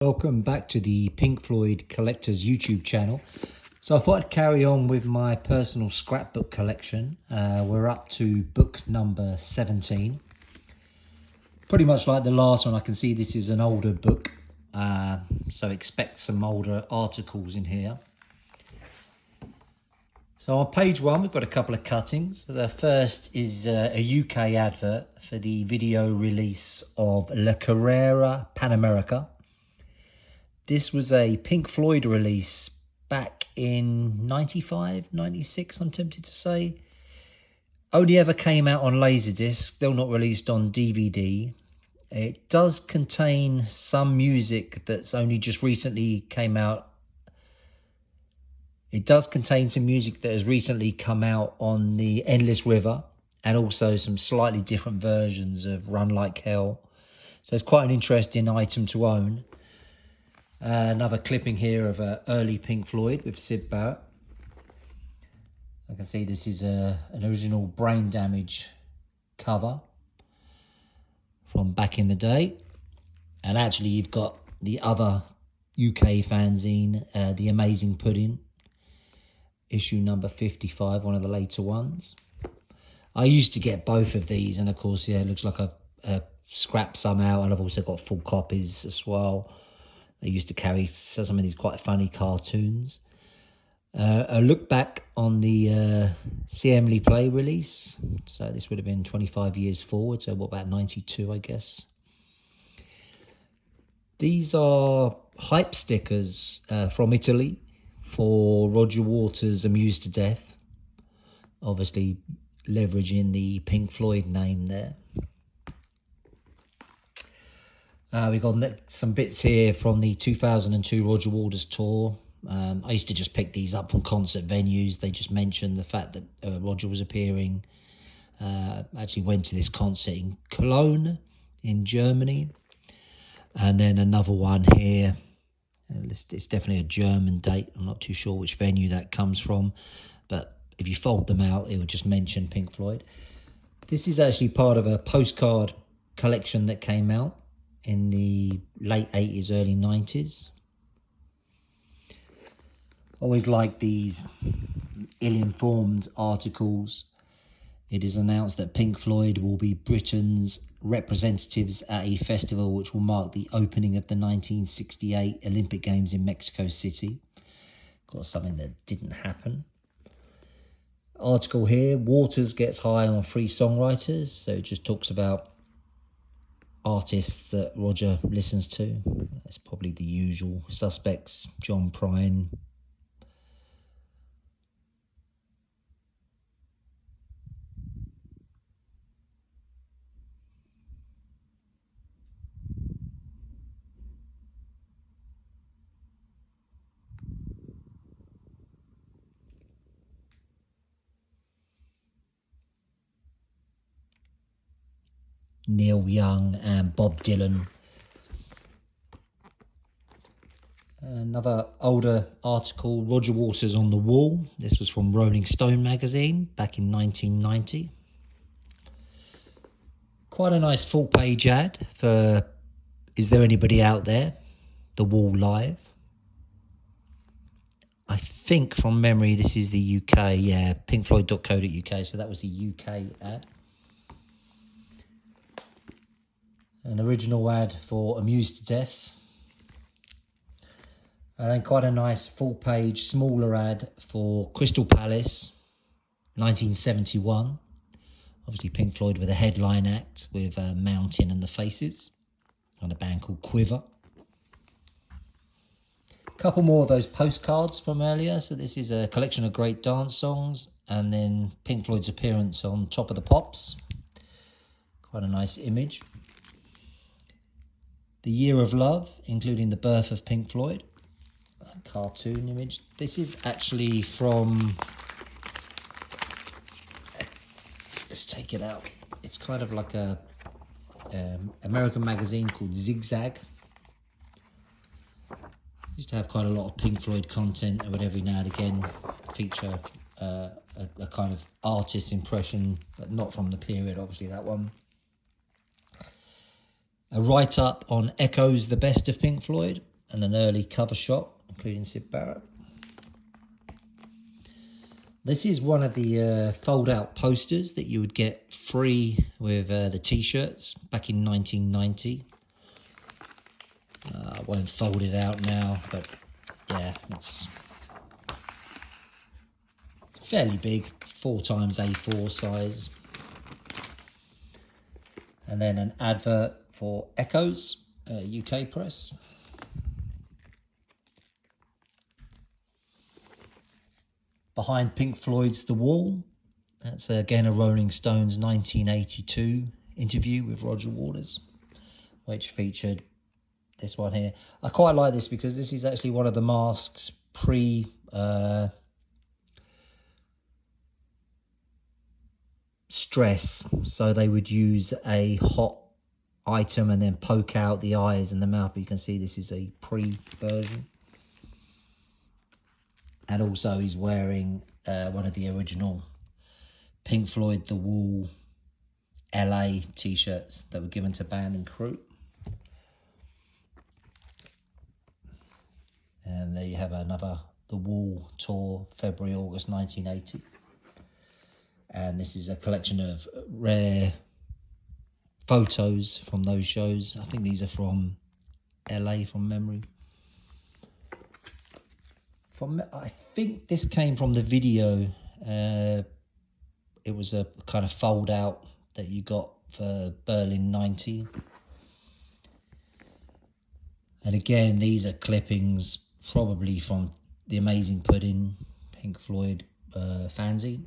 Welcome back to the Pink Floyd Collectors YouTube channel. So I thought I'd carry on with my personal scrapbook collection. We're up to book number 17. Pretty much like the last one, I can see this is an older book. So expect some older articles in here. So on page 1, we've got a couple of cuttings. The first is a UK advert for the video release of La Carrera Pan America. This was a Pink Floyd release back in 95, 96, I'm tempted to say. Only ever came out on Laserdisc, still not released on DVD. It does contain some music that's only just recently came out. It does contain some music that has recently come out on the Endless River, and also some slightly different versions of Run Like Hell. So it's quite an interesting item to own. Another clipping here of early Pink Floyd with Syd Barrett. I can see this is an original Brain Damage cover from back in the day. And actually you've got the other UK fanzine, The Amazing Pudding, issue number 55, one of the later ones. I used to get both of these, and of course, yeah, it looks like a scrap somehow, and I've also got full copies as well. They used to carry some of these quite funny cartoons. A look back on the See Emily Play release. So this would have been 25 years forward. So what, about 92, I guess. These are hype stickers from Italy for Roger Waters' Amused to Death. Obviously leveraging the Pink Floyd name there. We've got some bits here from the 2002 Roger Waters tour. I used to just pick these up from concert venues. They just mentioned the fact that Roger was appearing. Actually went to this concert in Cologne in Germany. And then another one here. It's definitely a German date. I'm not too sure which venue that comes from. But if you fold them out, it would just mention Pink Floyd. This is actually part of a postcard collection that came out in the late 80s, early 90s. Always like these ill-informed articles. It is announced that Pink Floyd will be Britain's representatives at a festival which will mark the opening of the 1968 Olympic Games in Mexico City. Of course, something that didn't happen. Article here, Waters gets high on free songwriters. So it just talks about artists that Roger listens to. It's probably the usual suspects, John Prine. Neil Young and Bob Dylan. Another older article, Roger Waters on the Wall. This was from Rolling Stone magazine back in 1990. Quite a nice full page ad for Is There Anybody Out There? The Wall Live. I think from memory this is the UK, yeah, pinkfloyd.co.uk, so that was the UK ad. An original ad for Amused to Death. And then quite a nice full page, smaller ad for Crystal Palace, 1971. Obviously Pink Floyd with a headline act with Mountain and the Faces, and a band called Quiver. A couple more of those postcards from earlier. So this is a collection of great dance songs, and then Pink Floyd's appearance on Top of the Pops. Quite a nice image. The Year of Love, including the birth of Pink Floyd. A cartoon image. This is actually from... Let's take it out. It's kind of like a American magazine called Zigzag. Used to have quite a lot of Pink Floyd content. I would every now and again feature a kind of artist impression, but not from the period, obviously, that one. A write-up on Echoes, the best of Pink Floyd. and an early cover shot, including Syd Barrett. This is one of the fold-out posters that you would get free with the t-shirts back in 1990. I won't fold it out now, but yeah, it's fairly big, 4x A4 size. And then an advert for Echoes, UK press. Behind Pink Floyd's The Wall. That's again a Rolling Stones 1982 interview with Roger Waters, which featured this one here. I quite like this because this is actually one of the masks pre stress. So they would use a hot item and then poke out the eyes and the mouth. But you can see this is a pre version. And also he's wearing one of the original Pink Floyd The Wall LA t-shirts that were given to band and crew. And there you have another The Wall tour, February, August 1980. And this is a collection of rare photos from those shows. I think these are from LA from memory. I think this came from the video. It was a kind of fold out that you got for Berlin 90. And again, these are clippings probably from The Amazing Pudding, Pink Floyd fanzine.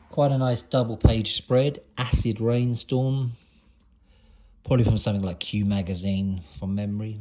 Quite a nice double page spread, Acid Rainstorm, probably from something like Q Magazine from memory.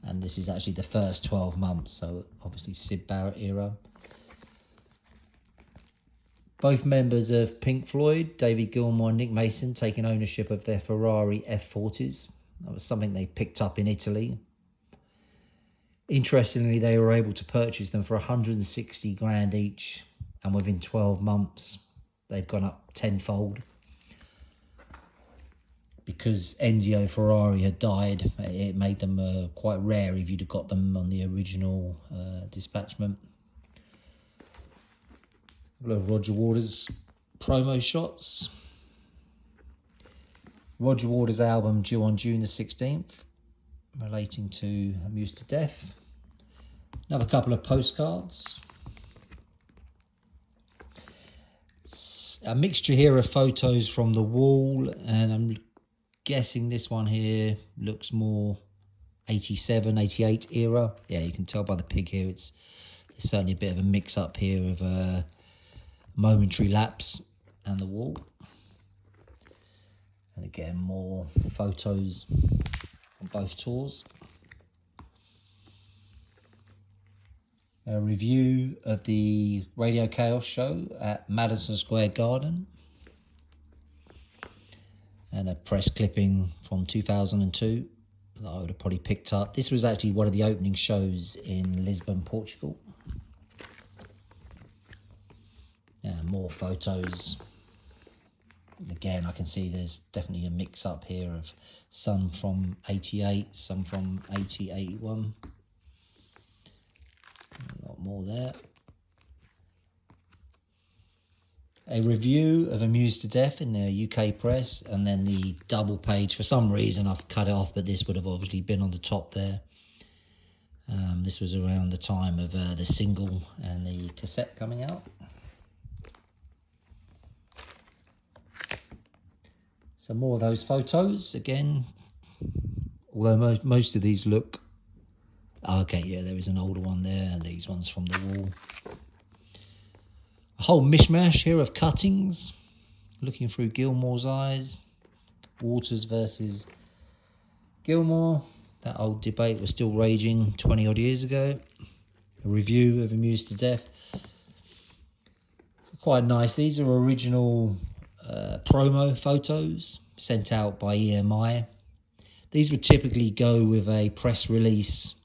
And this is actually the first 12 months, so obviously Syd Barrett era. Both members of Pink Floyd, David Gilmour and Nick Mason, taking ownership of their Ferrari F40s. That was something they picked up in Italy. Interestingly, they were able to purchase them for 160 grand each, and within 12 months, they'd gone up tenfold. Because Enzio Ferrari had died, it made them quite rare if you'd have got them on the original dispatchment. A couple of Roger Waters promo shots. Roger Waters' album due on June the 16th, relating to Amused to Death. Another couple of postcards. A mixture here of photos from The Wall, and I'm guessing this one here looks more 87, 88 era. Yeah, you can tell by the pig here. There's certainly a bit of a mix up here of Momentary Lapse and The Wall. And again, more photos on both tours. A review of the Radio Chaos show at Madison Square Garden. And a press clipping from 2002 that I would have probably picked up. This was actually one of the opening shows in Lisbon, Portugal. And more photos. Again, I can see there's definitely a mix up here of some from 88, some from 80, 81. A lot more there. A review of Amused to Death in the UK press, and then the double page. For some reason I've cut it off, but this would have obviously been on the top there. This was around the time of the single and the cassette coming out. So more of those photos again, although most of these look... Okay, yeah, there is an older one there, and these ones from The Wall. A whole mishmash here of cuttings, looking through Gilmour's eyes. Waters versus Gilmour. That old debate was still raging 20 odd years ago. A review of Amused to Death. So quite nice. These are original promo photos sent out by EMI. These would typically go with a press release.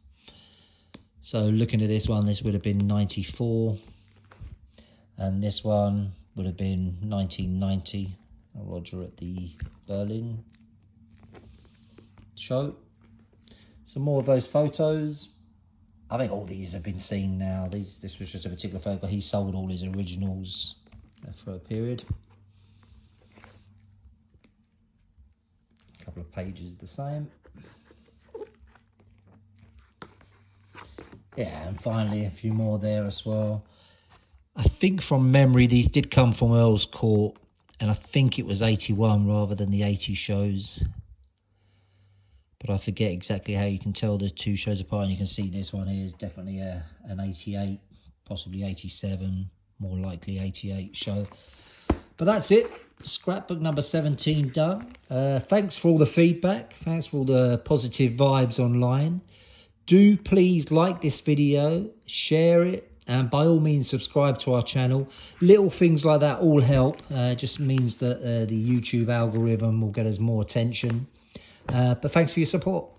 So looking at this one, this would have been 94. And this one would have been 1990. Roger at the Berlin. show. Some more of those photos. I think all these have been seen now. This was just a particular photo. He sold all his originals for a period. A couple of pages the same. Yeah, and finally a few more there as well. I think from memory these did come from Earl's Court, and I think it was 81 rather than the 80 shows. But I forget exactly how you can tell the two shows apart. And you can see this one here is definitely an 88, possibly 87, more likely 88 show. But that's it. Scrapbook number 17 done. Thanks for all the feedback. Thanks for all the positive vibes online. Do please like this video, share it, and by all means subscribe to our channel. Little things like that all help. Just means that the YouTube algorithm will get us more attention. But thanks for your support.